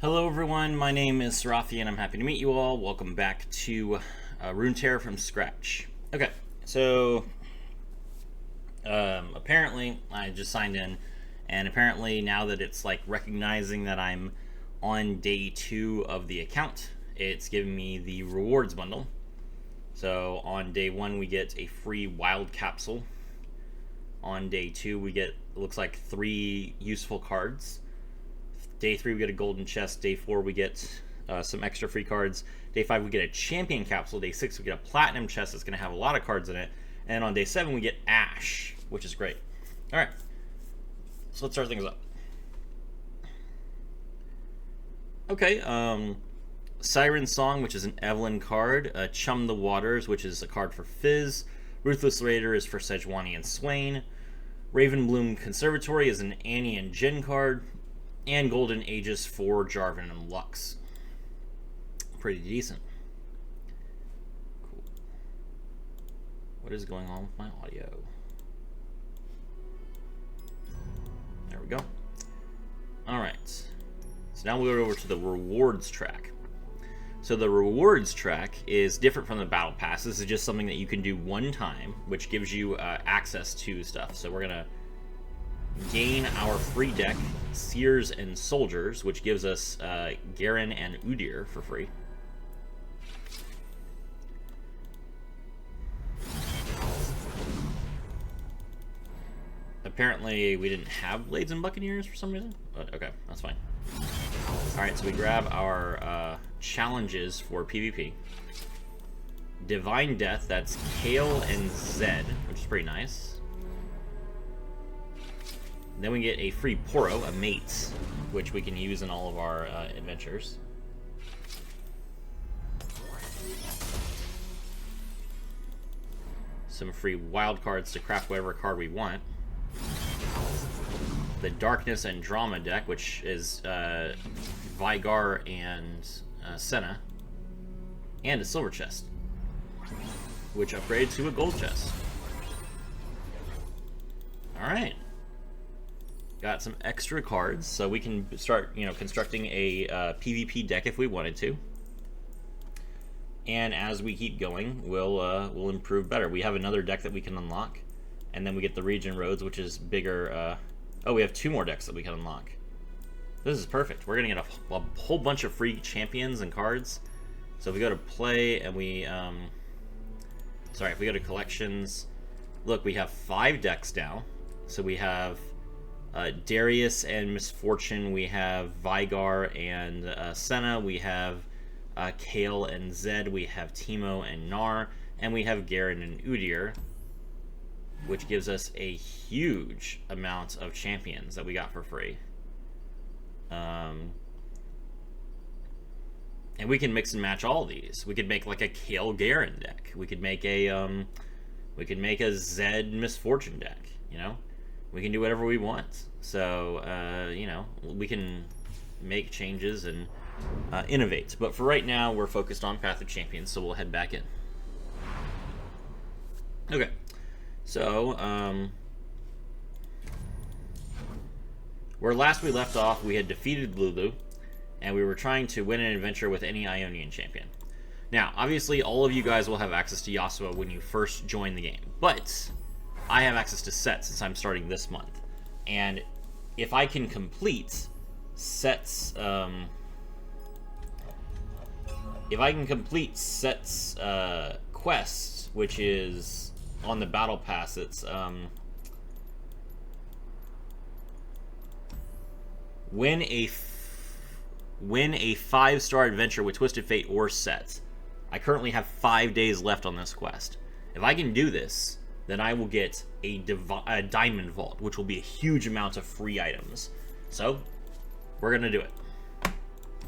Hello everyone, my name is Serafi and I'm happy to meet you all. Welcome back to Runeterra from scratch. Okay, so apparently I just signed in, and apparently now that it's like recognizing that I'm on day 2 of the account, it's giving me the rewards bundle. So on day 1 we get a free wild capsule. On day 2 we get, looks like 3 useful cards. Day 3 we get a golden chest. Day 4 we get some extra free cards. Day 5 we get a champion capsule. Day 6 we get a platinum chest that's going to have a lot of cards in it. And on day 7 we get Ash, which is great. Alright, so let's start things up. Okay, Siren Song, which is an Evelyn card. Chum the Waters, which is a card for Fizz. Ruthless Raider is for Sejuani and Swain. Ravenbloom Conservatory is an Annie and Jin card. And Golden Aegis for Jarvan and Lux. Pretty decent. Cool. What is going on with my audio? There we go. Alright. So now we'll go over to the rewards track. So the rewards track is different from the battle pass. This is just something that you can do one time, which gives you access to stuff. So we're going to gain our free deck, Seers and Soldiers, which gives us Garen and Udyr for free. Apparently we didn't have Blades and Buccaneers for some reason, but okay, that's fine. Alright, so we grab our challenges for PvP. Divine Death, that's Kale and Zed, which is pretty nice. Then we get a free Poro, a mate, which we can use in all of our adventures. Some free wild cards to craft whatever card we want. The Darkness and Drama deck, which is Veigar and Senna. And a silver chest, which upgrades to a gold chest. Alright. Got some extra cards, so we can start, constructing a PvP deck if we wanted to. And as we keep going, we'll improve better. We have another deck that we can unlock, and then we get the Region Roads, which is bigger. Oh, we have 2 more decks that we can unlock. This is perfect. We're gonna get a whole bunch of free champions and cards. So if we go to play and we, if we go to collections, look, we have 5 decks now. So we have Darius and Misfortune, we have Veigar and Senna, we have Kale and Zed, we have Teemo and Gnar, and we have Garen and Udyr, which gives us a huge amount of champions that we got for free. And we can mix and match all these. We could make like a Kale Garen deck. We could make a Zed Misfortune deck, We can do whatever we want. So, we can make changes and innovate. But for right now, we're focused on Path of Champions, so we'll head back in. Okay. So, where last we left off, we had defeated Lulu, and we were trying to win an adventure with any Ionian champion. Now, obviously, all of you guys will have access to Yasuo when you first join the game, but I have access to Sett since I'm starting this month. And if I can complete Sett's quest, which is on the battle pass, it's win a 5-star adventure with Twisted Fate or Sett. I currently have 5 days left on this quest. If I can do this, then I will get a Diamond Vault, which will be a huge amount of free items. So, we're going to do it.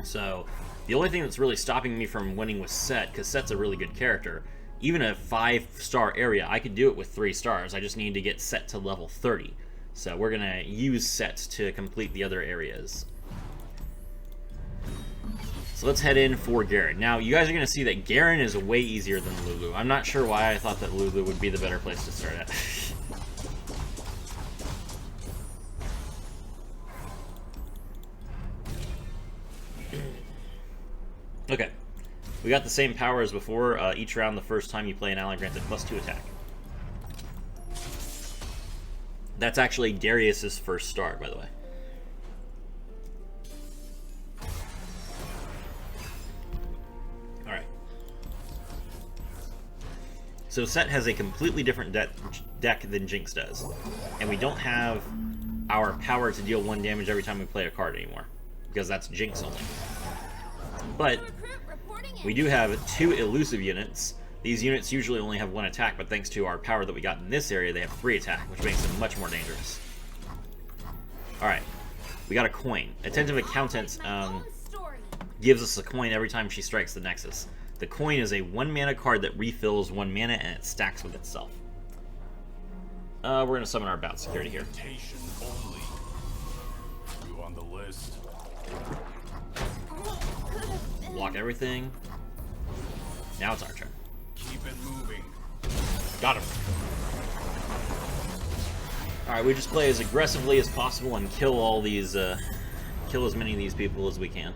So, the only thing that's really stopping me from winning with Sett, because Sett's a really good character, even a 5-star area, I could do it with 3 stars. I just need to get Sett to level 30. So, we're going to use Sett to complete the other areas. So let's head in for Garen. Now, you guys are going to see that Garen is way easier than Lulu. I'm not sure why I thought that Lulu would be the better place to start at. Okay. We got the same power as before. Each round, the first time you play an ally granted +2 attack. That's actually Darius's first start, by the way. Alright. So Sett has a completely different deck than Jinx does. And we don't have our power to deal 1 damage every time we play a card anymore. Because that's Jinx only. But we do have 2 elusive units. These units usually only have 1 attack, but thanks to our power that we got in this area, they have 3 attack, which makes them much more dangerous. Alright, we got a coin. Attentive Accountant gives us a coin every time she strikes the Nexus. The coin is a 1 mana card that refills 1 mana and it stacks with itself. We're going to summon our Bout Security here. You on the list? Block everything. Now it's our turn. Keep it moving. Got him. Alright, we just play as aggressively as possible and kill all these, kill as many of these people as we can.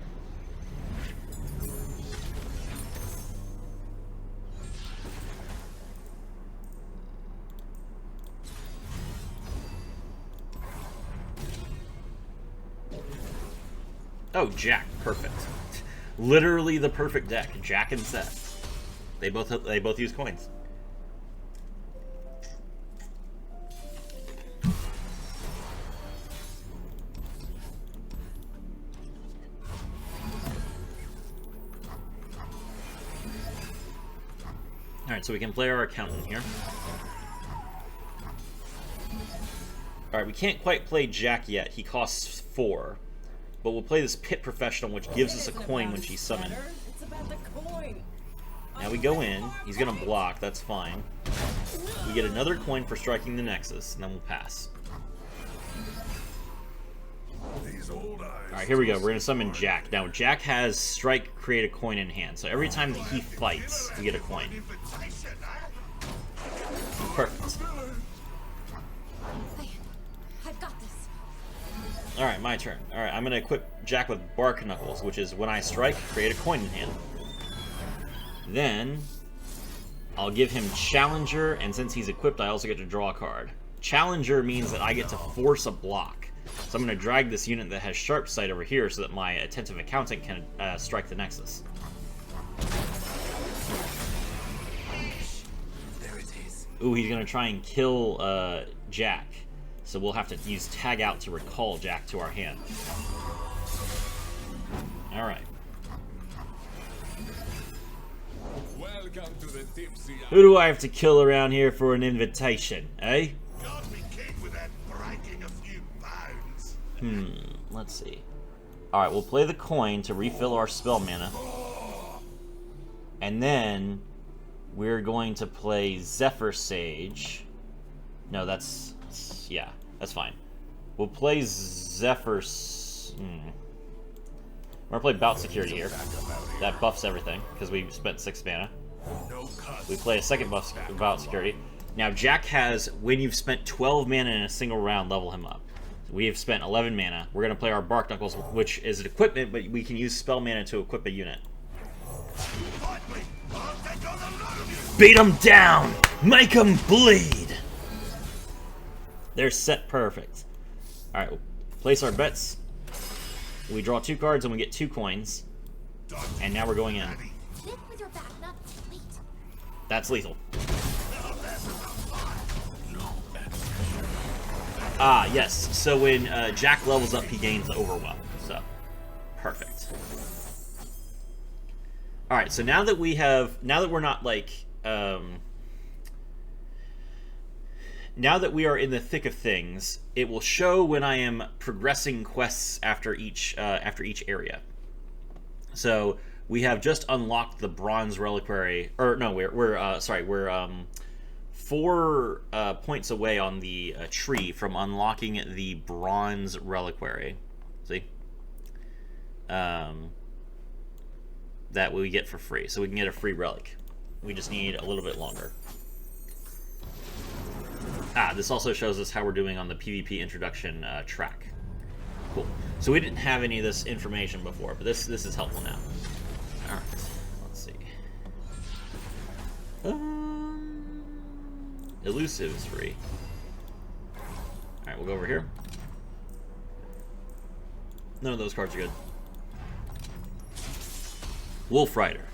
Oh, Jack, perfect. Literally the perfect deck. Jack and Sett. They both use coins. Alright, so we can play our accountant here. Alright, we can't quite play Jack yet. He costs 4. But we'll play this Pit Professional, which gives us a coin when she's summoned. Now we go in. He's going to block. That's fine. We get another coin for striking the Nexus, and then we'll pass. Alright, here we go. We're going to summon Jack. Now, Jack has Strike, create a coin in hand. So every time that he fights, we get a coin. Perfect. I've got this. Alright, my turn. Alright, I'm going to equip Jack with Bark Knuckles, which is when I strike, create a coin in hand. Then, I'll give him Challenger, and since he's equipped, I also get to draw a card. Challenger means that I get to force a block. So I'm going to drag this unit that has Sharp Sight over here so that my Attentive Accountant can strike the Nexus. There it is. Ooh, he's going to try and kill Jack. So we'll have to use Tag Out to recall Jack to our hand. Alright. Welcome to the tipsy. Who do I have to kill around here for an invitation, eh? Got me king without breaking a few bones. Let's see. Alright, we'll play the coin to refill our spell mana. And then we're going to play Zephyr Sage. No, yeah, that's fine. We'll play Zephyr... We're going to play Bout Security here. That buffs everything, because we spent 6 mana. We play a second buff Bout Security. Now, Jack has, when you've spent 12 mana in a single round, level him up. We have spent 11 mana. We're going to play our Bark Knuckles, which is an equipment, but we can use spell mana to equip a unit. Beat him down! Make him bleed! They're set perfect. Alright, we'll place our bets. We draw 2 cards and we get 2 coins. And now we're going in. That's lethal. Ah, yes. So when Jack levels up, he gains Overwhelm. So, perfect. Alright, so now that we're not like, now that we are in the thick of things, it will show when I am progressing quests after each area. So we have just unlocked the Bronze Reliquary, or no, we're 4 points away on the tree from unlocking the Bronze Reliquary. See, that we get for free, so we can get a free relic. We just need a little bit longer. This also shows us how we're doing on the PvP introduction track. Cool. So we didn't have any of this information before, but this is helpful now. All right. Let's see. Elusive is free. All right, we'll go over here. None of those cards are good. Wolf Rider.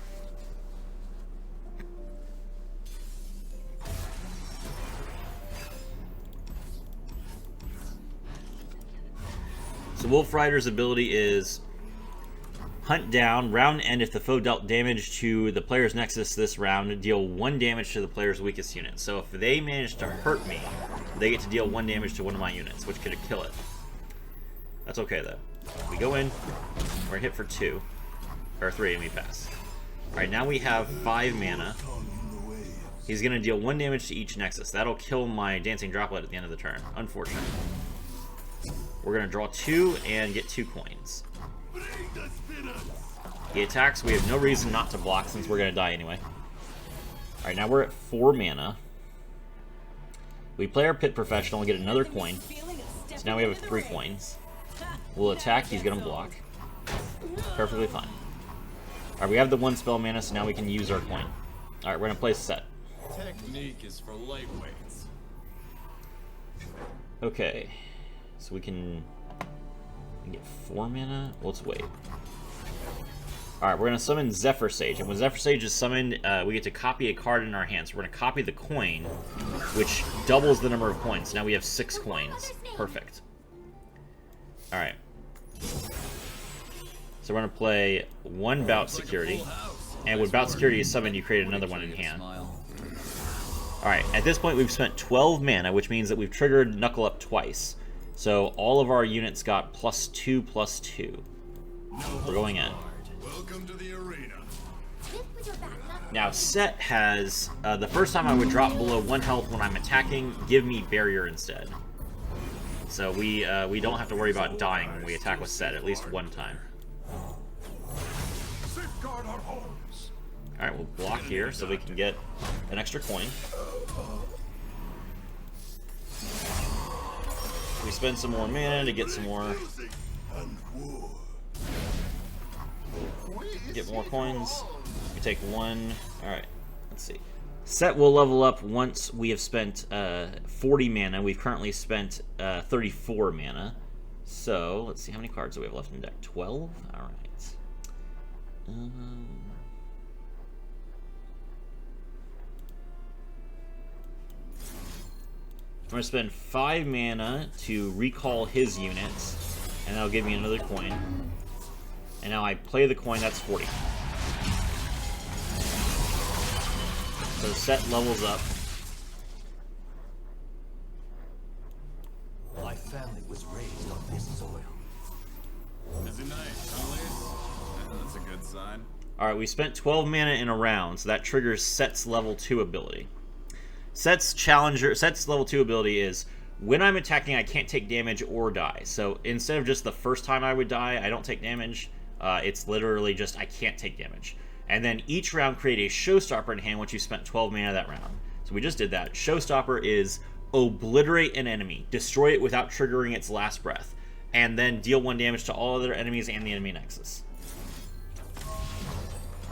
So Wolf Rider's ability is hunt down, round end. If the foe dealt damage to the player's nexus this round, deal 1 damage to the player's weakest unit. So if they manage to hurt me, they get to deal 1 damage to one of my units, which could kill it. That's okay though. We go in, we're hit for 2, or 3, and we pass. Alright, now we have 5 mana. He's going to deal 1 damage to each nexus. That'll kill my Dancing Droplet at the end of the turn. Unfortunate. We're going to draw 2 and get 2 coins. He attacks. We have no reason not to block since we're going to die anyway. Alright, now we're at 4 mana. We play our Pit Professional and get another coin. So now we have 3 coins. We'll attack. He's going to block. Perfectly fine. Alright, we have the 1 spell mana, so now we can use our coin. Alright, we're going to play Sett. Technique is for lightweights. Okay. So we can get 4 mana. Well, let's wait. Alright, we're going to summon Zephyr Sage. And when Zephyr Sage is summoned, we get to copy a card in our hand. So we're going to copy the coin, which doubles the number of coins. Now we have 6 coins. Perfect. Alright. So we're going to play 1 Bout Security. And when Bout Security is summoned, you create another one in hand. Alright, at this point we've spent 12 mana, which means that we've triggered Knuckle Up twice. So all of our units got +2/+2. We're going in. Welcome to the arena. Now Sett has, the first time I would drop below 1 health when I'm attacking, give me Barrier instead. So we don't have to worry about dying when we attack with Sett, at least 1 time. Safeguard our homes. Alright, we'll block here so we can get an extra coin. We spend some more mana to get some more... Get more coins. We take 1. Alright, let's see. Sett will level up once we have spent 40 mana. We've currently spent 34 mana. So, let's see, how many cards do we have left in the deck? 12? Alright. I'm going to spend 5 mana to recall his units, and that'll give me another coin. And now I play the coin, that's 40. So Sett levels up. My family was raised on this soil. Is it nice, huh, That's a good sign. Alright, we spent 12 mana in a round, so that triggers Sett's level 2 ability. Sett's level 2 ability is, when I'm attacking, I can't take damage or die. So instead of just the first time I would die, I don't take damage, it's literally just I can't take damage. And then each round create a Showstopper in hand once you spent 12 mana that round. So we just did that. Showstopper is obliterate an enemy, destroy it without triggering its last breath, and then deal 1 damage to all other enemies and the enemy nexus.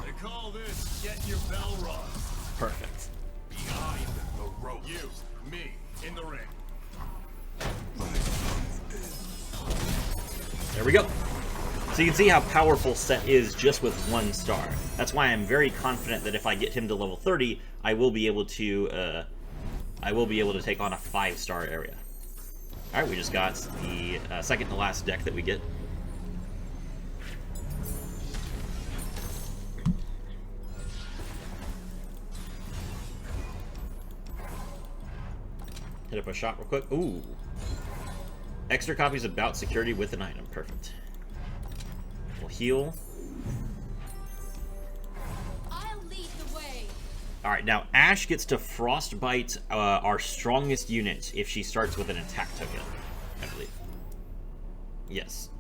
They call this get your bell rung. Perfect. Behind the rope. You, me, in the ring. There we go. So you can see how powerful Sett is just with 1 star. That's why I'm very confident that if I get him to level 30, I will be able to take on a 5-star area. All right, we just got the second to last deck that we get. Hit up a shot real quick. Ooh. Extra copies of Bout Security with an item. Perfect. We'll heal. I'll lead the way. Alright, now Ash gets to Frostbite our strongest unit if she starts with an attack token, I believe. Yes.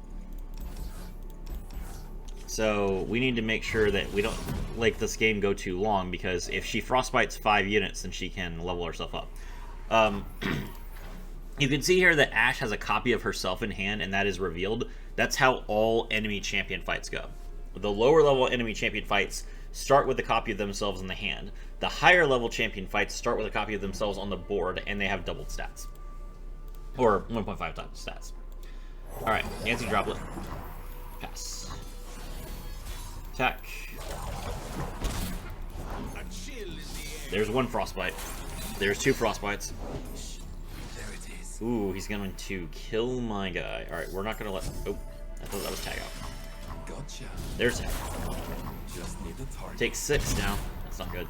So we need to make sure that we don't let this game go too long, because if she Frostbites 5 units, then she can level herself up. You can see here that Ashe has a copy of herself in hand, and that is revealed. That's how all enemy champion fights go. The lower level enemy champion fights start with a copy of themselves in the hand. The higher level champion fights start with a copy of themselves on the board, and they have doubled stats. Or 1.5 times stats. Alright, Nancy Droplet. Pass. Attack. There's one Frostbite. There's two Frostbites. Ooh, he's going to kill my guy. Alright, we're not going to let... Oh, I thought that was tag out. Gotcha. There's tag. Just need the target. Take 6 now. That's not good.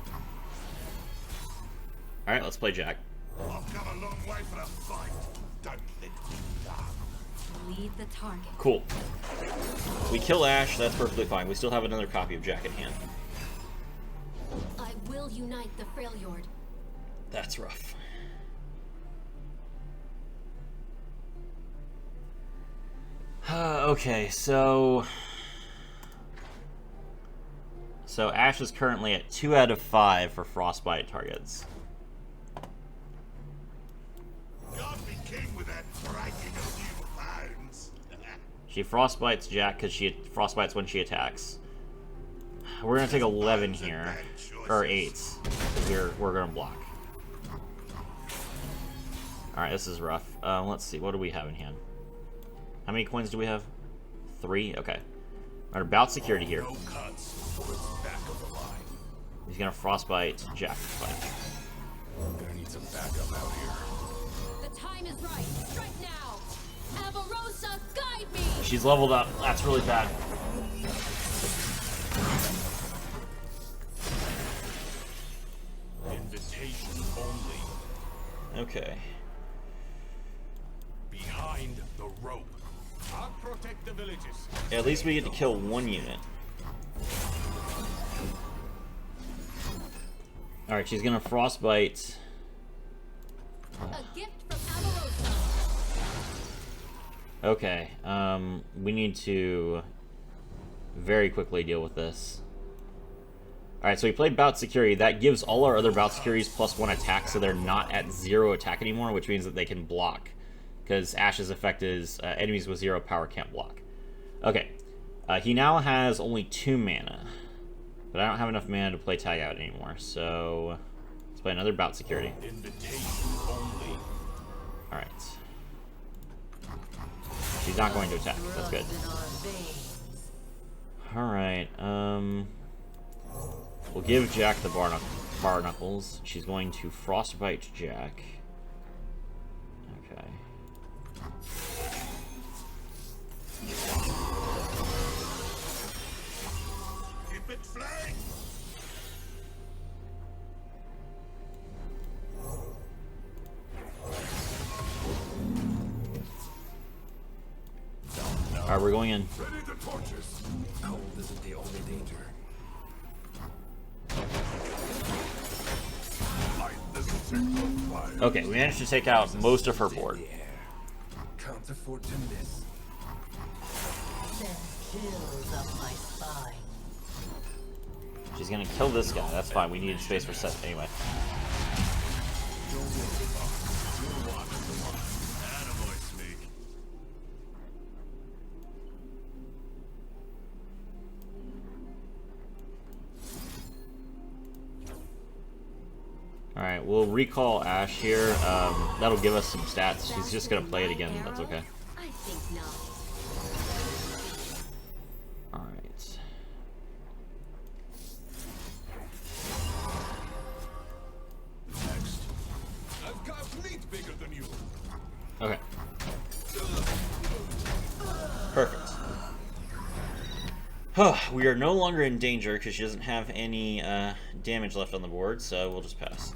Alright, let's play Jack. I've come a long way for a fight. Don't let me down. Lead the target. Cool. We kill Ashe, that's perfectly fine. We still have another copy of Jack in hand. I will unite the Freljord. That's rough. Okay, so Ashe is currently at 2 out of 5 for Frostbite targets. Can't be king without breaking a few bones. She Frostbites Jack because she Frostbites when she attacks. We're gonna take 11 here, or 8, because we're gonna block. All right, this is rough. Let's see, what do we have in hand? How many coins do we have? 3? Okay. Alright, about security here. No cuts towards the back of the line. He's gonna Frostbite Jack to fight. I'm gonna need some backup out here. The time is right. Strike now. Avarosa, guide me. She's leveled up. That's really bad. Invitation only. Okay. Behind the rope. I'll protect the villages. At least we get to kill 1 unit. Alright, she's gonna Frostbite. A gift from Avarosa. Okay, we need to very quickly deal with this. Alright, so we played Bout Security. That gives all our other Bout Securities +1 attack, so they're not at 0 attack anymore, which means that they can block. Because Ashe's effect is enemies with 0 power can't block. Okay, he now has only 2 mana. But I don't have enough mana to play Tag Out anymore, so let's play another Bout Security. Invitation only. Alright. She's not going to attack. That's good. Alright, we'll give Jack the Bar Knuckles. She's going to Frostbite Jack. Okay. Keep it flying. Alright, we're going in. Ready the torches. Cold isn't the only danger. Light as a signal fire. Okay, we managed to take out most of her board. The air. Can't afford to miss. Send chills up my spine. She's gonna kill this guy. That's fine. We needed space for Sett anyway. Attaboy, Sneak. Alright, we'll recall Ashe here. That'll give us some stats. She's just gonna play it again. That's okay. I think not. Alright. Next. I've got meat bigger than you. Okay. Perfect. We are no longer in danger because she doesn't have any damage left on the board, so we'll just pass.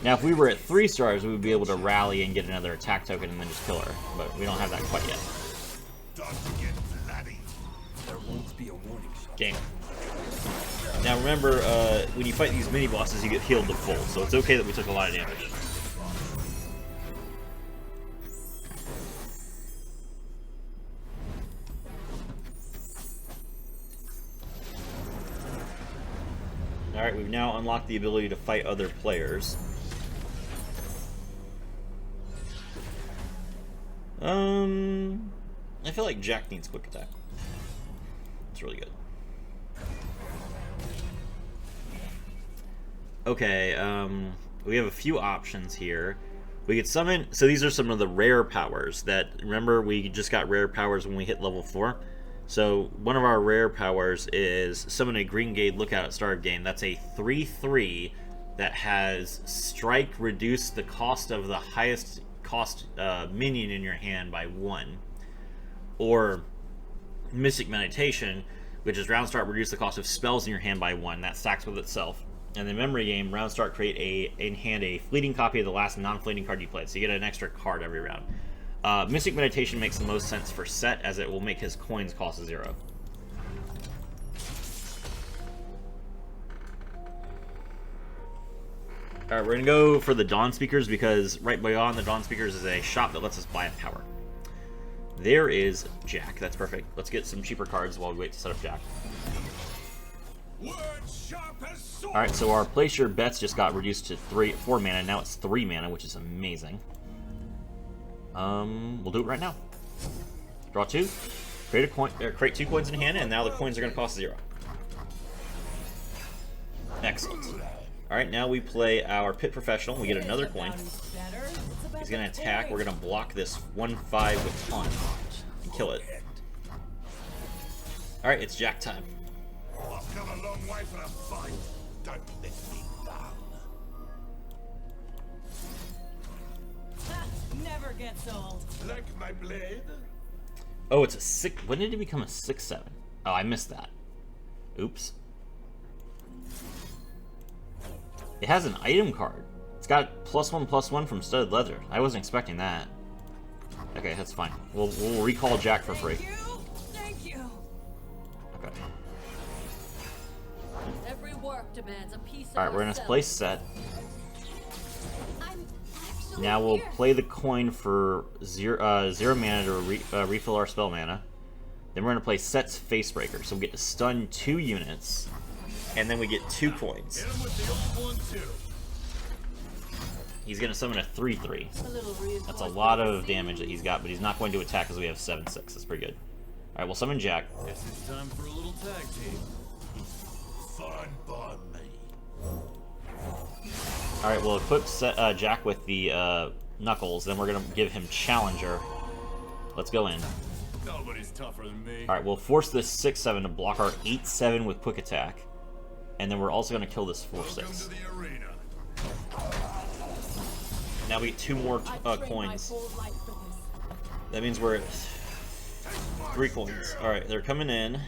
Now, if we were at 3 stars, we would be able to rally and get another attack token and then just kill her, but we don't have that quite yet. Don't forget bloody. There won't be a warning shot. Game. Now remember, when you fight these mini-bosses, you get healed to full, so it's okay that we took a lot of damage. Alright, we've now unlocked the ability to fight other players. feel like Jack needs quick attack. It's really good. Okay, we have a few options here. We could summon, so these are some of the rare powers that, remember we just got rare powers when we hit level 4? So one of our rare powers is summon a Green Gate Lookout at start of game. That's a 3/3 that has Strike reduce the cost of the highest cost minion in your hand by 1. Or Mystic Meditation, which is round start reduce the cost of spells in your hand by 1. That stacks with itself. And in memory game, round start create in hand a fleeting copy of the last non-fleeting card you played, so you get an extra card every round. Mystic Meditation makes the most sense for Sett, as it will make his coins cost 0. Alright, we're gonna go for the Dawn Speakers, because right beyond the Dawn Speakers is a shop that lets us buy a power. There is Jack, that's perfect. Let's get some cheaper cards while we wait to set up Jack. Alright, so our place your bets just got reduced to 4 mana. Now it's 3 mana, which is amazing. We'll do it right now. Draw 2, create a coin, create 2 coins in hand, and now the coins are going to cost 0. Excellent. Alright, now we play our Pit Professional. We get another coin. He's going to attack. We're going to block this 1/5 with Taunt and kill it. Alright, it's Jack time. I've come a long way for a fight. Don't let me down. Never gets old. Like my blade? Oh, it's a 6. When did it become a 6/7? Oh, I missed that. Oops. It has an item card. It's got +1/+1 from Studded Leather. I wasn't expecting that. Okay, that's fine. We'll recall Jack for free. Thank you. Okay. Every work demands a piece of Alright, we're gonna ourselves. play Sett. I'm actually Now we'll here. play the coin for 0 mana to refill our spell mana. Then we're gonna play Sett's Facebreaker, so we get to stun 2 units, and then we get 2 coins. Hit him with the old one too. He's gonna summon a 3/3. A little That's a reinforcement lot to of see. damage that he's got, but he's not going to attack because we have 7/6. That's pretty good. Alright, we'll summon Jack. Guess it's time for a little tag team. Fine by me. Alright, we'll equip Jack with the Knuckles, then we're gonna give him Challenger. Let's go in. Nobody's tougher than me. Alright, we'll force this 6/7 to block our 8/7 with quick attack. And then we're also going to kill this Welcome 4/6. to the arena. Now we get 2 more coins. That means we're at 3 coins. Alright, they're coming in.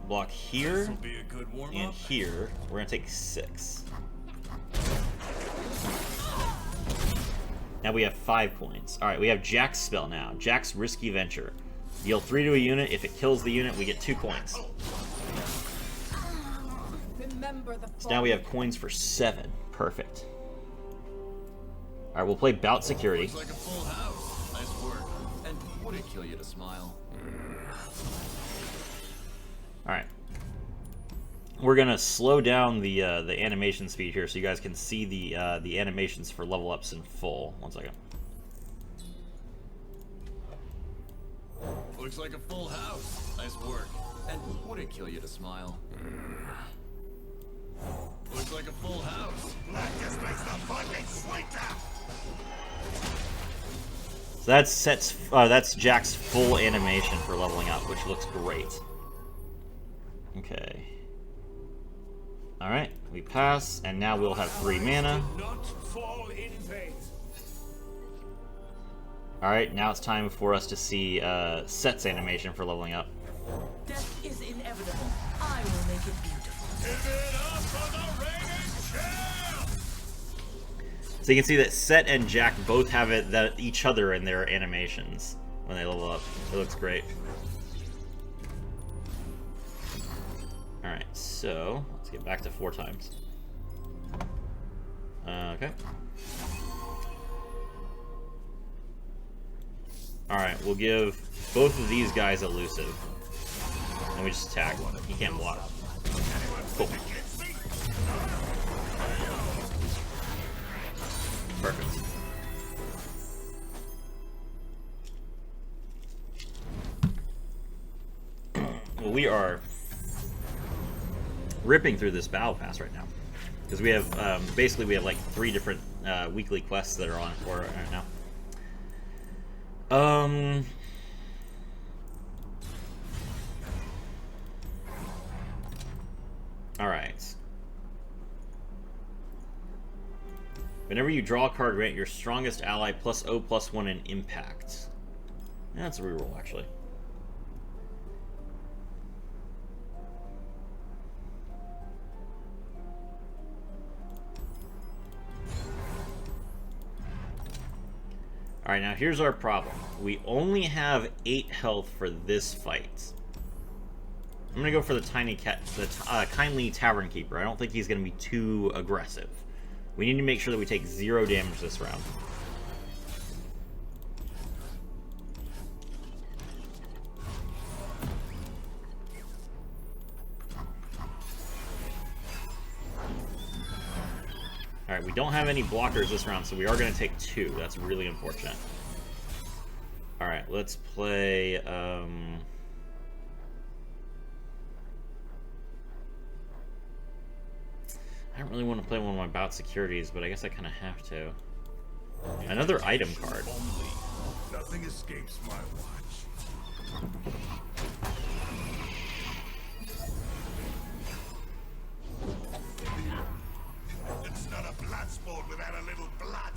Block here This'll be a good warm and up. here. We're going to take 6. Now we have 5 coins. Alright, we have Jack's spell now. Jack's Risky Venture. Deal 3 to a unit. If it kills the unit, we get 2 coins. Remember the So now we have coins for 7. Perfect. Alright, we'll play Bout Security. Looks like a full house. Nice work. And would it kill you to smile? Alright. We're gonna slow down the animation speed here so you guys can see the animations for level ups in full. 1 second. Looks like a full house. Nice work. And would it kill you to smile? Looks like a full house. That just makes the fighting sweeter. So that's Jack's full animation for leveling up, which looks great. Okay. Alright, we pass, and now we'll have 3 mana. Not fall in vain. Alright, now it's time for us to see Sett's animation for leveling up. Death is inevitable. I will make it beautiful. Give it up for the reigning champ! So you can see that Sett and Jack both have each other in their animations when they level up. It looks great. Alright, so let's get back to 4 times. Okay. Alright, we'll give both of these guys elusive. And we just attack. He can't block. Cool. Perfect. Well, we are ripping through this battle pass right now. Because we have, basically we have like 3 different weekly quests that are on for it right now. Alright. Whenever you draw a card, grant your strongest ally +0/+1 in impact. Yeah, that's a reroll, actually. Alright, now here's our problem. We only have 8 health for this fight. I'm gonna go for the kindly Tavern Keeper. I don't think he's gonna be too aggressive. We need to make sure that we take 0 damage this round. Alright, we don't have any blockers this round, so we are going to take 2. That's really unfortunate. Alright, let's play... I don't really want to play one of my bout securities, but I guess I kind of have to. Another item card. Nothing escapes my watch. It's not a blood sport without a little blood.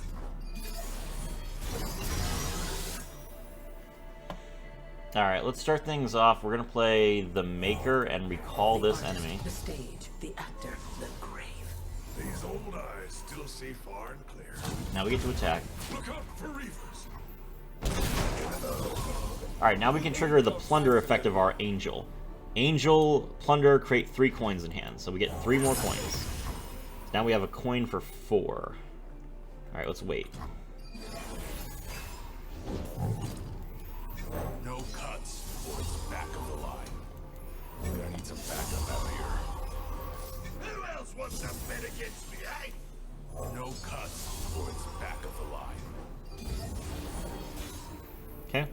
Alright, let's start things off. We're going to play the Maker and recall this enemy. The stage, the actor, the grave. These old eyes still see far and clear. Now we get to attack. Look out for reavers. Alright, now we can trigger the plunder effect of our Angel. Angel, plunder, create 3 coins in hand. So we get 3 more coins. Now we have a coin for 4. Alright, let's wait. No cuts or it's back of the line. We're gonna need some backup out here. Who else wants to bet against me, eh? No cuts or it's back of the line. Okay.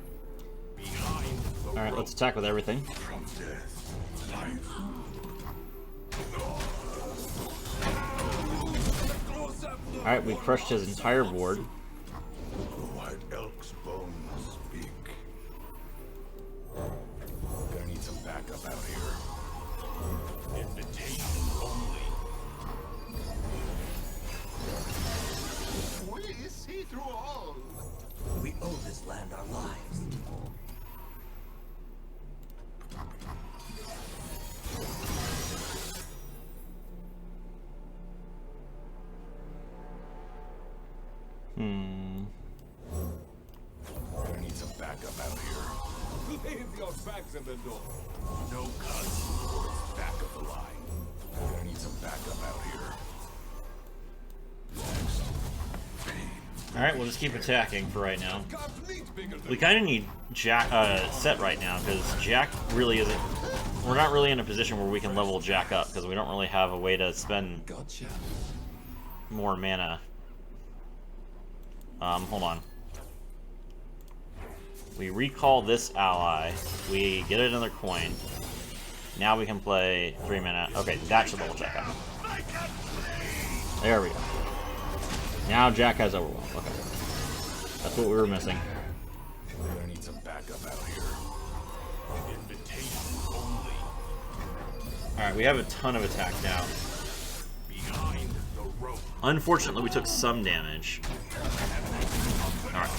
Behind the Alright, let's attack with everything. from death, life. Alright, we crushed his entire board. The white elk's bones speak. We're gonna need some backup out here. Invitation only. We see through all. We owe this land our lives. We're gonna need some backup out here. Leave your bags in the door. No cuts or it's back of the line. We're gonna need some backup out here. Alright, we'll just keep attacking for right now. We kind of need Sett right now, because Jack really isn't... We're not really in a position where we can level Jack up, because we don't really have a way to spend more mana. Hold on. We recall this ally. We get another coin. Now we can play 3 mana. Okay, that should level Jack up. There we go. Now Jack has Overwhelm. Okay. That's what we were missing. We're gonna need some backup out here. Invitation only. Alright, we have a ton of attack now. Behind the rope. Unfortunately, we took some damage. Alright.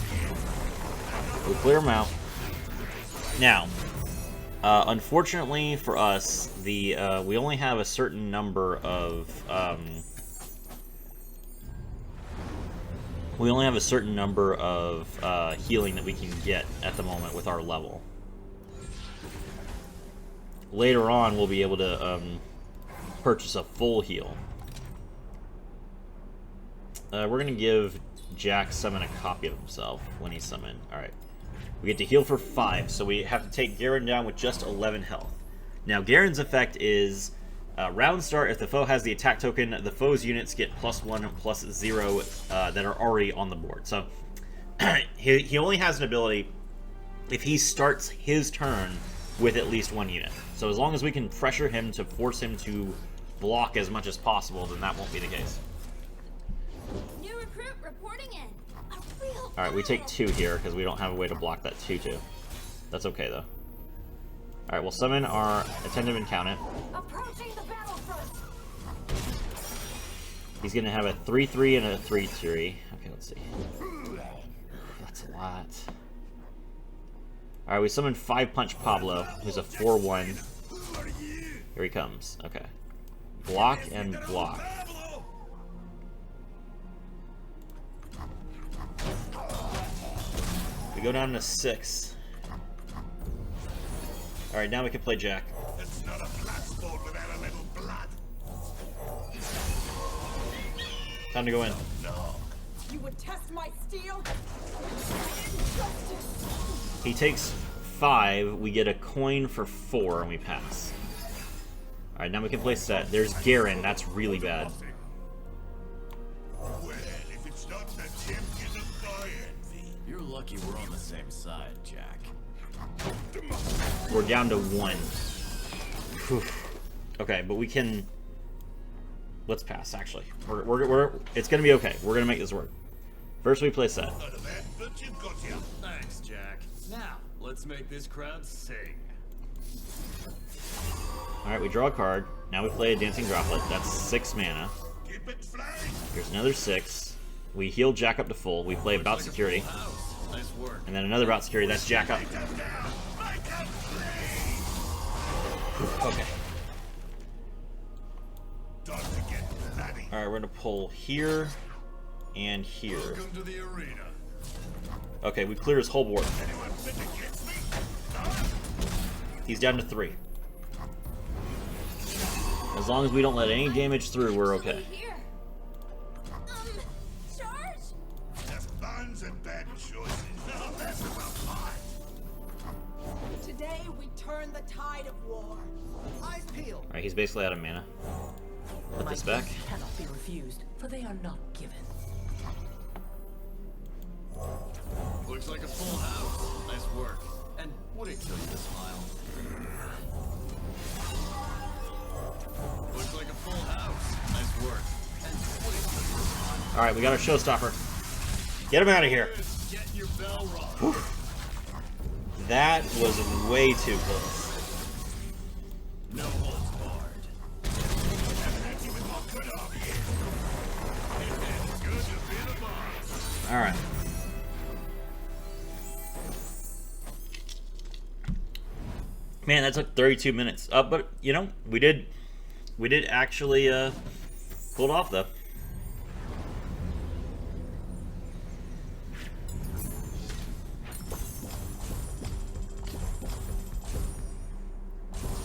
We'll clear them out. Now, unfortunately for us, we only have a certain number of healing that we can get at the moment with our level. Later on, we'll be able to purchase a full heal. We're going to give Jack summon a copy of himself when he's summoned. Alright. We get to heal for 5, so we have to take Garen down with just 11 health. Now, Garen's effect is, round start, if the foe has the attack token, the foe's units get +1 and +0 that are already on the board. So, he only has an ability, if he starts his turn with at least one unit. So as long as we can pressure him to force him to block as much as possible, then that won't be the case. New recruit reporting in. A real Alright, we take pilot. 2 here because we don't have a way to block that 2-2. That's okay, though. Alright, we'll summon our Attendant and count it. Approaching the battlefront. He's going to have a 3-3 and a 3-3. Okay, let's see. That's a lot. Alright, we summoned 5-punch Pablo, who's a 4-1. Here he comes. Okay. Block and block. We go down to 6. Alright, now we can play Jack. It's not a blood sport without a little blood. Time to go in. You would test my steel? He takes 5, we get a coin for 4, and we pass. Alright, now we can play Sett. There's Garen, that's really bad. Well, if it's not the champion of my envy. You're lucky we're on the same side, Jack. We're down to 1. Whew. Okay, but we can... Let's pass, actually. It's gonna be okay. We're gonna make this work. First we play Sett. None of that, but you've got you. Thanks, Jack. Now, let's make this crowd sing. Alright, we draw a card. Now we play a Dancing Droplet. That's 6 mana. Keep it flying. Here's another 6. We heal Jack up to full. We play Bout Security. Nice work. And then another Bout Security. That's Jack up. Okay. Time to get bloody. Alright, we're gonna pull here and here. Welcome to the arena. Okay, we clear his whole board. Anyone fit against me? He's down to 3. As long as we don't let any damage through, we're okay. Here. Charge. Just buns and bad choices. No, that's a rough part. Today we turn the tide of war. Eyes peeled. Alright, he's basically out of mana. Put this back. gifts cannot be refused, for they are not given. Looks like a full house. Nice work. And would it kill you to smile? Looks like a full house. Nice work. And would it kill you to smile? Alright, we got our showstopper. Get him out of here. Get your bell rung. Whew. That was way too close. No holds barred. Alright. Man, that took 32 minutes. But you know, we did actually pull it off though.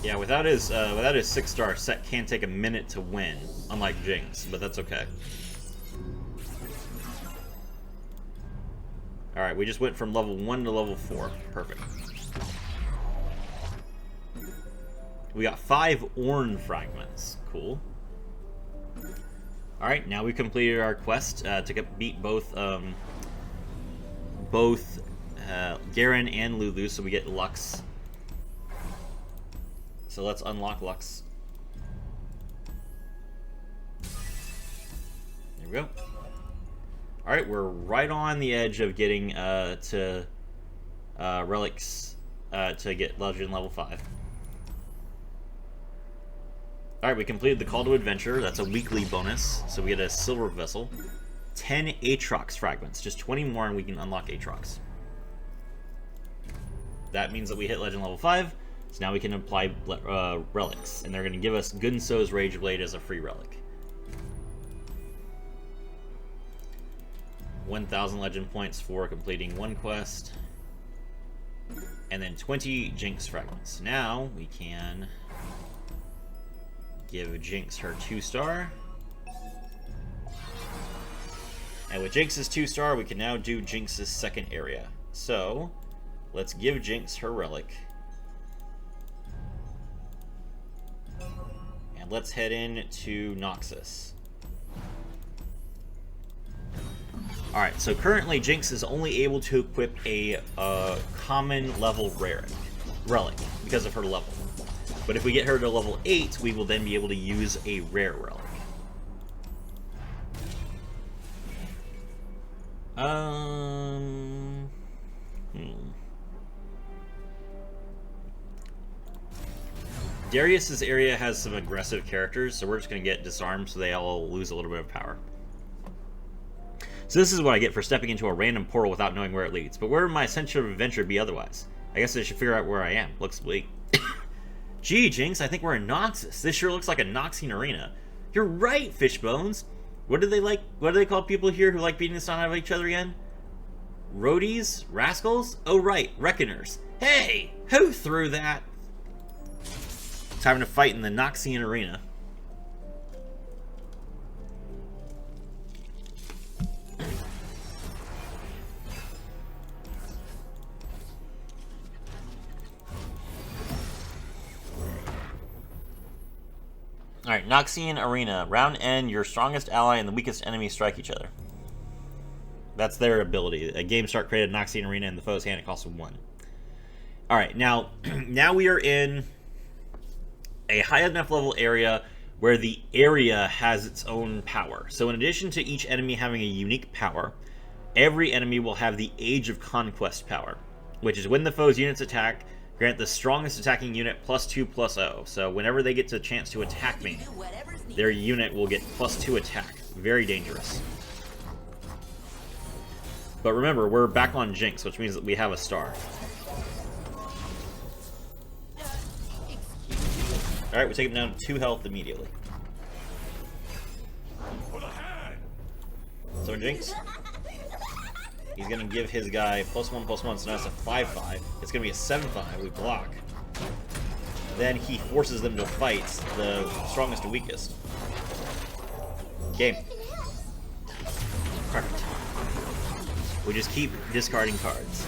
Yeah, without his 6-star, Sett can take a minute to win, unlike Jinx, but that's okay. Alright, we just went from level 1 to level 4. Perfect. We got 5 Ornn fragments. Cool. Alright, now we completed our quest to beat both Garen and Lulu, so we get Lux. So let's unlock Lux. There we go. Alright, we're right on the edge of getting to relics to get Legend level 5. Alright, we completed the Call to Adventure. That's a weekly bonus. So we get a Silver Vessel. 10 Aatrox fragments. Just 20 more and we can unlock Aatrox. That means that we hit Legend level 5. So now we can apply relics. And they're going to give us Gunso's Rage Blade as a free relic. 1,000 legend points for completing one quest. And then 20 Jinx fragments. Now we can give Jinx her 2-star. And with Jinx's 2-star, we can now do Jinx's second area. So, let's give Jinx her relic. And let's head in to Noxus. Alright, so currently Jinx is only able to equip a common level relic. because of her level. But if we get her to level 8, we will then be able to use a rare relic. Darius's area has some aggressive characters, so we're just going to get disarmed so they all lose a little bit of power. So this is what I get for stepping into a random portal without knowing where it leads. But where would my essential adventure be otherwise? I guess I should figure out where I am. Looks bleak. Gee, Jinx, I think we're in Noxus. This sure looks like a Noxian arena. You're right, Fishbones. What do they call people here who like beating the sun out of each other again? Roadies? Rascals? Oh right, Reckoners. Hey! Who threw that? Time to fight in the Noxian arena. Alright, Noxian Arena. Round end, your strongest ally and the weakest enemy strike each other. That's their ability. A game start created Noxian Arena in the foe's hand. It costs 1. Alright, now we are in a high enough level area where the area has its own power. So in addition to each enemy having a unique power, every enemy will have the Age of Conquest power, which is when the foe's units attack, grant the strongest attacking unit +2/+0. So whenever they get a chance to attack me, their unit will get +2 attack. Very dangerous. But remember, we're back on Jinx, which means that we have a star. Alright, we take him down to 2 health immediately. So Jinx, he's going to give his guy +1/+1, so now it's a 5/5. It's going to be a 7/5. We block. Then he forces them to fight the strongest and weakest. Game. Perfect. We just keep discarding cards.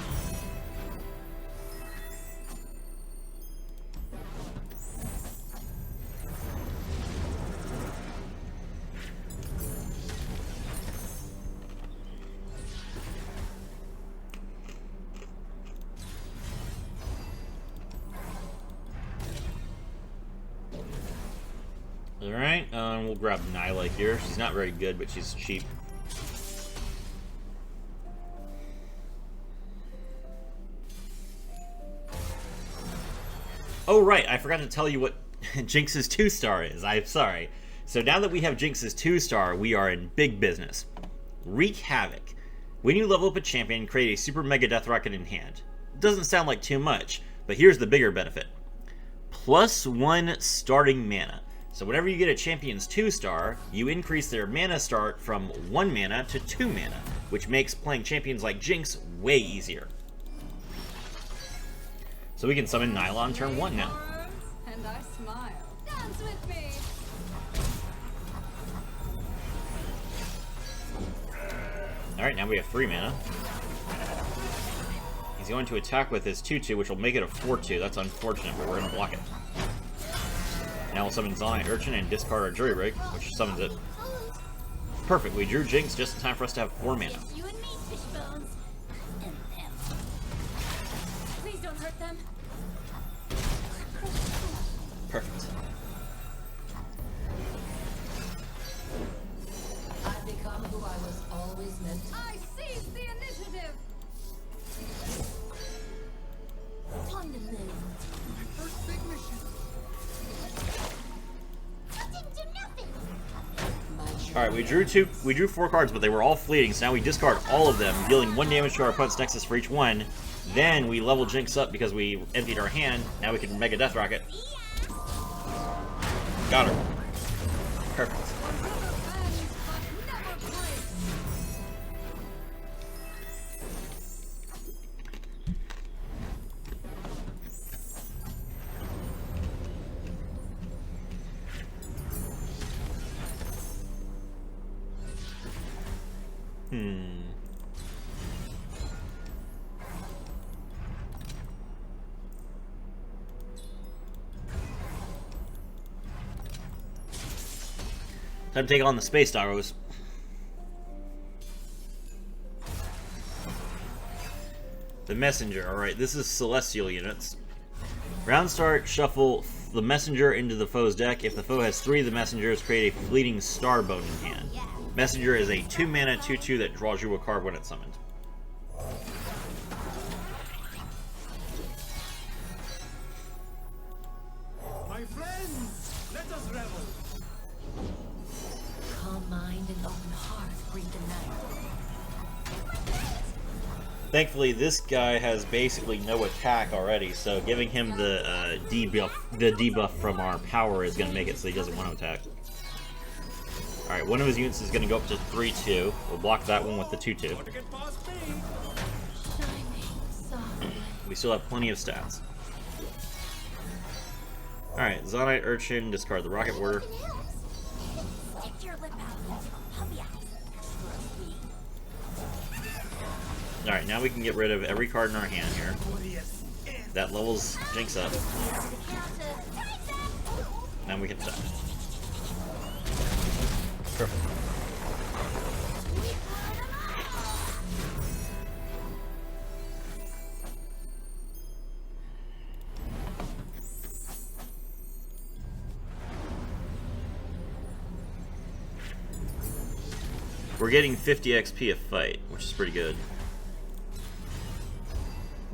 Alright, we'll grab Nyla here. She's not very good, but she's cheap. Oh, right, I forgot to tell you what Jinx's 2-star is. I'm sorry. So now that we have Jinx's 2-star, we are in big business. Wreak Havoc. When you level up a champion, create a Super Mega Death Rocket in hand. Doesn't sound like too much, but here's the bigger benefit. +1 starting mana. So whenever you get a champion's 2-star, you increase their mana start from 1 mana to 2 mana, which makes playing champions like Jinx way easier. So we can summon Nyla on turn 1 now. And I smile. Dance with me. Alright, now we have 3 mana. He's going to attack with his 2/2, which will make it a 4/2. That's unfortunate, but we're going to block it. Now we'll summon Zonite Urchin and discard our Jury Rig, which summons it. Perfect, we drew Jinx just in time for us to have 4 mana. You and me, Fishbones. And them. Please don't hurt them. Perfect. I've become who I was always meant to. I seize the initiative. Time to live. First big mission. I didn't do nothing. Alright, we drew 4 cards, but they were all fleeting, so now we discard all of them, dealing 1 damage to our opponent's Nexus for each one. Then we level Jinx up because we emptied our hand. Now we can Mega Death Rocket. Got her. Perfect. Time to take on the Space Doggos. The Messenger, alright, this is Celestial units. Round start, shuffle the messenger into the foe's deck. If the foe has 3 of the messengers, create a fleeting star bone in hand. Messenger is a 2-mana 2/2 that draws you a card when it's summoned. My friends, let us revel. Calm mind and open heart breed the night. Thankfully, this guy has basically no attack already, so giving him the debuff from our power is going to make it so he doesn't want to attack. Alright, one of his units is going to go up to 3/2. We'll block that one with the 2/2. Want to get past me? Shining softly. We still have plenty of stats. Alright, Zonite Urchin, discard the Rocket Warder. Stick your lip out. Puppy eyes. Trust me. Alright, now we can get rid of every card in our hand here. That levels Jinx up. Now we can attack. Perfect. We're getting 50 XP a fight, which is pretty good.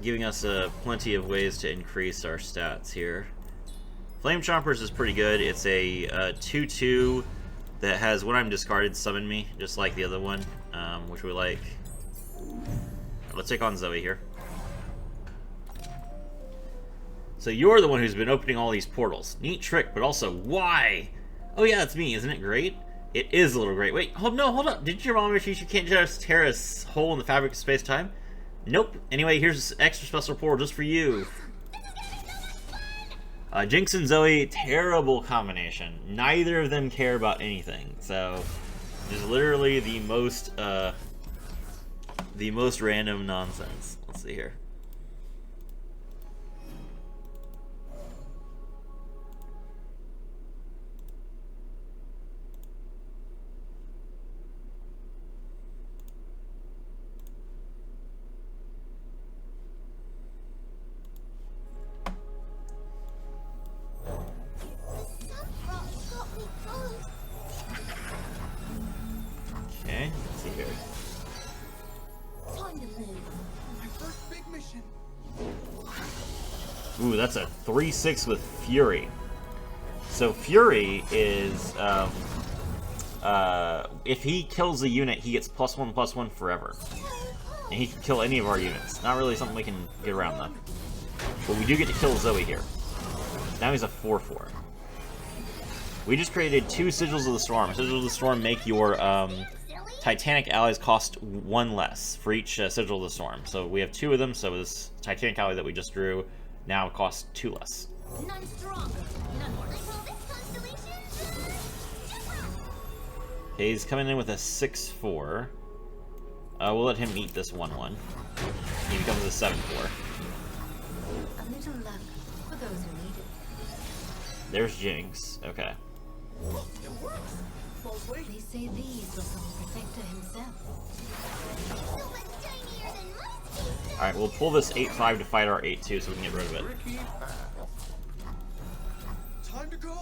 Giving us plenty of ways to increase our stats here. Flame Chompers is pretty good. It's a 2/2 that has when I'm discarded summon me, just like the other one, which we like. Let's take on Zoe here. So you're the one who's been opening all these portals. Neat trick, but also why? Oh yeah, it's me, isn't it great? It is a little great. Wait, hold up. Didn't your mom teach you can't just tear a hole in the fabric of space-time? Nope. Anyway, here's an extra special portal just for you. Jinx and Zoe, terrible combination. Neither of them care about anything. So, just literally the most random nonsense. Let's see here. Okay, let's see here. Time to live. My first big mission. Ooh, that's a 3/6 with Fury. So Fury is, if he kills a unit, he gets +1/+1 forever. And he can kill any of our units. Not really something we can get around, though. But we do get to kill Zoe here. Now he's a 4/4. We just created 2 Sigils of the Storm. Sigils of the Storm make your Titanic allies cost 1 less for each Sigil of the Storm. So we have 2 of them, so this Titanic ally that we just drew now costs 2 less. None stronger. None more. Like, well, this constellation. Okay, he's coming in with a 6/4. We'll let him eat this 1/1. He becomes a 7/4. A little luck for those who need it. There's Jinx. Okay. It works. Both ways. They say these will from the Protector himself. Alright, we'll pull this 8/5 to fight our 8/2 so we can get rid of it. Tricky pass. Time to go.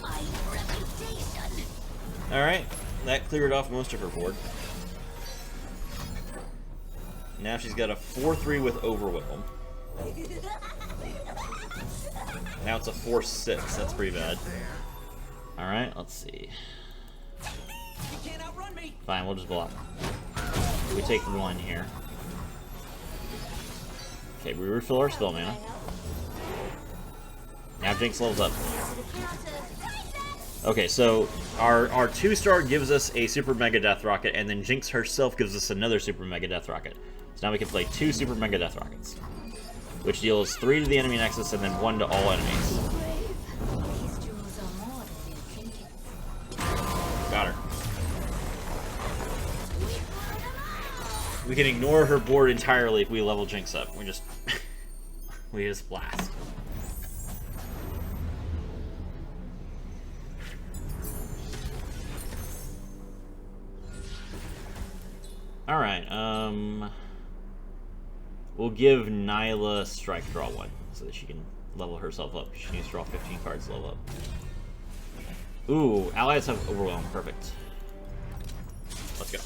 My reputation. Alright, that cleared off most of her board. Now she's got a 4/3 with Overwhelm. Now it's a 4/6. That's pretty bad. Alright, let's see. You can't outrun me. Fine, we'll just block. We take 1 here. Okay, we refill our spell mana. Now Jinx levels up. Okay, so our 2-star gives us a Super Mega Death Rocket, and then Jinx herself gives us another Super Mega Death Rocket. So now we can play 2 Super Mega Death Rockets, which deals 3 to the enemy nexus and then 1 to all enemies. These jewels are more than mere trinkets. Got her. We can ignore her board entirely if we level Jinx up. We just blast. Alright, We'll give Nyla Strike Draw 1 so that she can level herself up. She needs to draw 15 cards to level up. Ooh, allies have Overwhelm. Perfect. Let's go.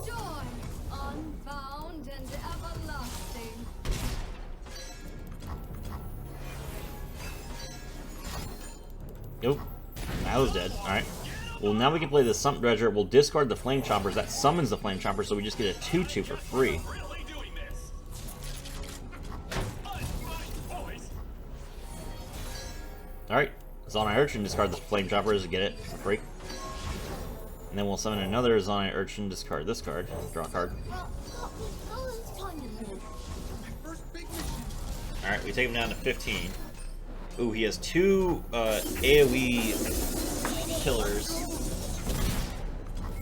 Joy, unbound and everlasting. Nope. Nyla's dead. Alright. Well, now we can play the Sump Dredger. We'll discard the Flame Chompers. That summons the Flame Chomper, so we just get a 2/2 for free. Alright. Zonai Urchin, discard the Flame Chompers to get it for free. And then we'll summon another Zonai Urchin, discard this card, draw a card. Alright, we take him down to 15. Ooh, he has 2 AoE killers.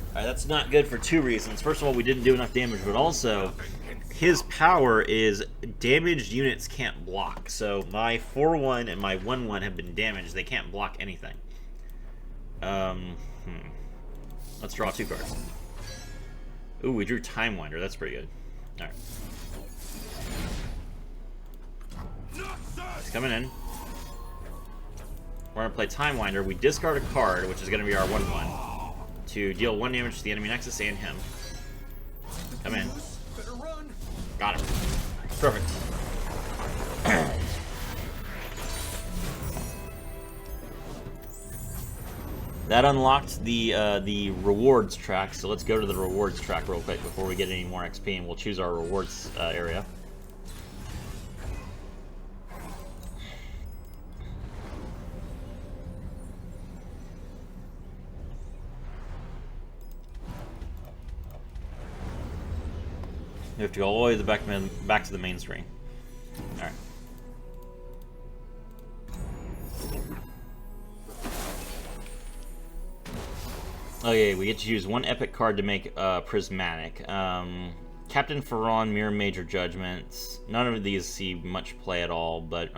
Alright, that's not good for 2 reasons. First of all, we didn't do enough damage, but also, his power is damaged units can't block. So my 4/1 and my 1/1 have been damaged. They can't block anything. Let's draw 2 cards. Ooh, we drew Time Winder. That's pretty good. Alright. It's coming in. We're going to play Time Winder. We discard a card, which is going to be our 1/1, to deal 1 damage to the enemy Nexus and him. Come in. Got him. Perfect. That unlocked the rewards track, so let's go to the rewards track real quick before we get any more XP, and we'll choose our rewards area. We have to go all the way to the back to the main screen. Alright. Oh yeah, we get to use 1 epic card to make Prismatic. Captain Ferron, Mirror Major Judgments. None of these see much play at all, but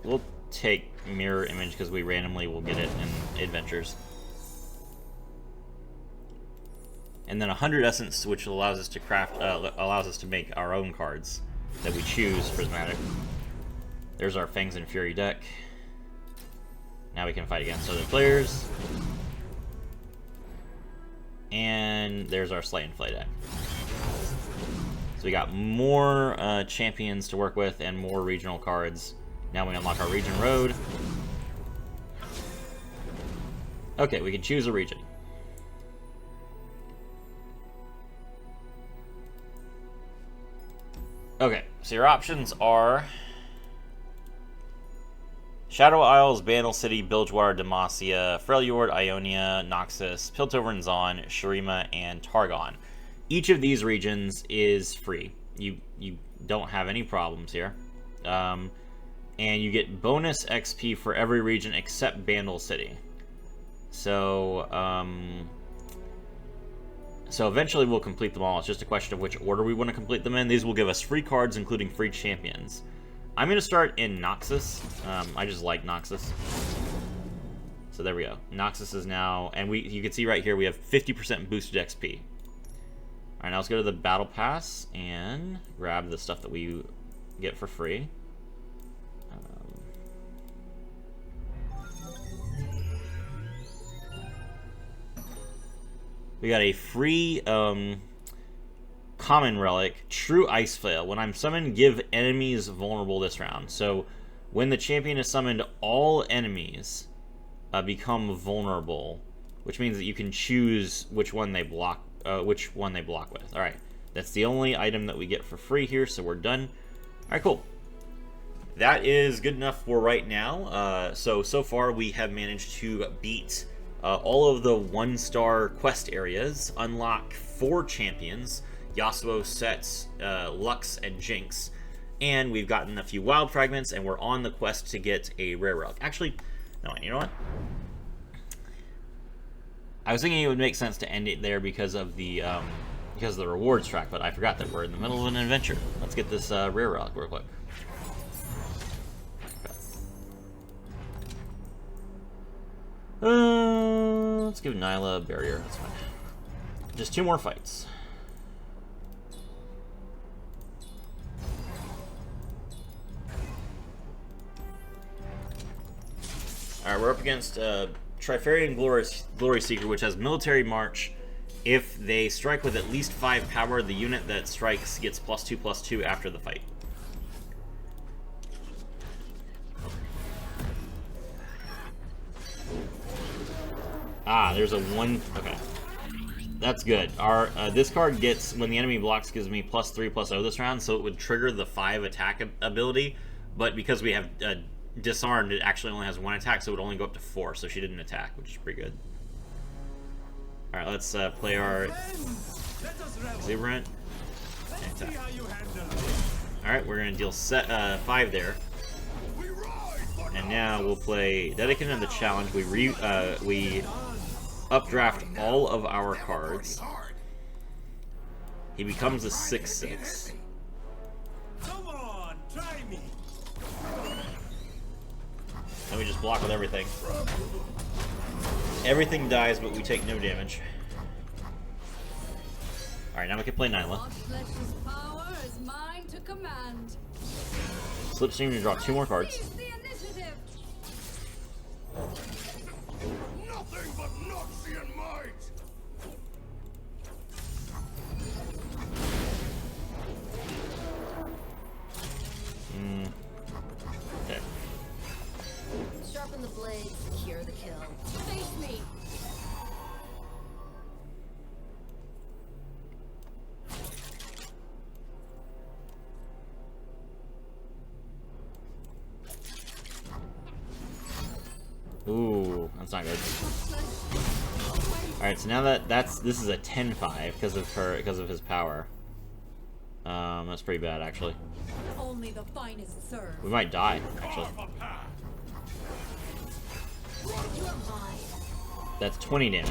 we'll take Mirror Image because we randomly will get it in Adventures. And then 100 Essence, which allows us to craft, allows us to make our own cards that we choose Prismatic. There's our Fangs and Fury deck. Now we can fight against other players. And there's our Slay and Flay deck. So we got more champions to work with and more regional cards. Now we unlock our region road. Okay, we can choose a region. Okay, so your options are Shadow Isles, Bandle City, Bilgewater, Demacia, Freljord, Ionia, Noxus, Piltover and Zon, Shurima, and Targon. Each of these regions is free. You don't have any problems here. And you get bonus XP for every region except Bandle City. So, so eventually we'll complete them all. It's just a question of which order we want to complete them in. These will give us free cards, including free champions. I'm going to start in Noxus. I just like Noxus. So there we go. Noxus is now... And you can see right here we have 50% boosted XP. Alright, now let's go to the Battle Pass and grab the stuff that we get for free. We got a free common relic, True Ice Flail. When I'm summoned, give enemies vulnerable this round. So when the champion is summoned, all enemies become vulnerable, which means that you can choose which one they block with. All right, that's the only item that we get for free here, so we're done. All right, cool. That is good enough for right now. So far we have managed to beat all of the 1-star quest areas, unlock 4 champions, Yasuo, Sett, Lux, and Jinx. And we've gotten a few wild fragments, and we're on the quest to get a rare relic. Actually, no, you know what? I was thinking it would make sense to end it there because of the because of the rewards track, but I forgot that we're in the middle of an adventure. Let's get this rare relic real quick. Let's give Nyla a barrier. That's fine. Just 2 more fights. Alright, we're up against Trifarian Glory Seeker, which has Military March. If they strike with at least 5 power, the unit that strikes gets +2/+2 after the fight. Ah, there's a 1... Okay. That's good. Our this card gets, when the enemy blocks, gives me +3/+0 this round, so it would trigger the 5 attack ability, but because we have disarmed, it actually only has 1 attack, so it would only go up to 4, so she didn't attack, which is pretty good. Alright, let's play our Exuberant. Alright, we're going to deal 5 there. And now we'll play Dedicated of the Challenge. We updraft all of our cards. He becomes a 6/6. Come on, try me. Then we just block with everything. Everything dies, but we take no damage. Alright, now we can play Nyla. Power is mine to command. Slipstream to draw 2 more cards. Seize the initiative. Nothing but Noxian might. Okay. Sharpen the blade, secure the kill. Face me. Ooh, that's not good. Alright, so now this is a 10/5 because of his power. That's pretty bad actually. Only the finest serve. We might die, actually. That's 20 damage.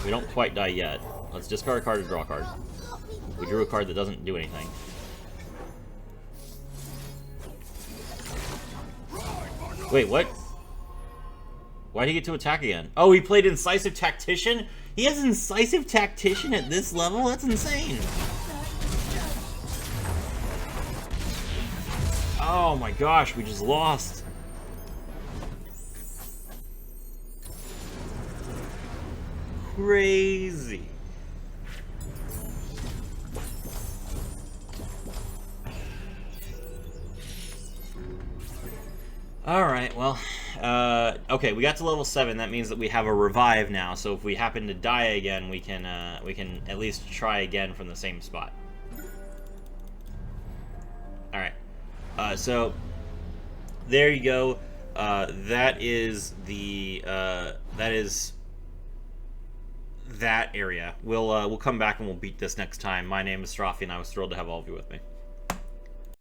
We don't quite die yet. Let's discard a card to draw a card. We drew a card that doesn't do anything. Wait, what? Why'd he get to attack again? Oh, he played Incisive Tactician? He has Incisive Tactician at this level? That's insane. Oh my gosh, we just lost. Crazy. Alright, well, okay, we got to level 7. That means that we have a revive now, so if we happen to die again, we can at least try again from the same spot. Alright, so there you go. That is that area. We'll come back and we'll beat this next time. My name is Strafi, and I was thrilled to have all of you with me.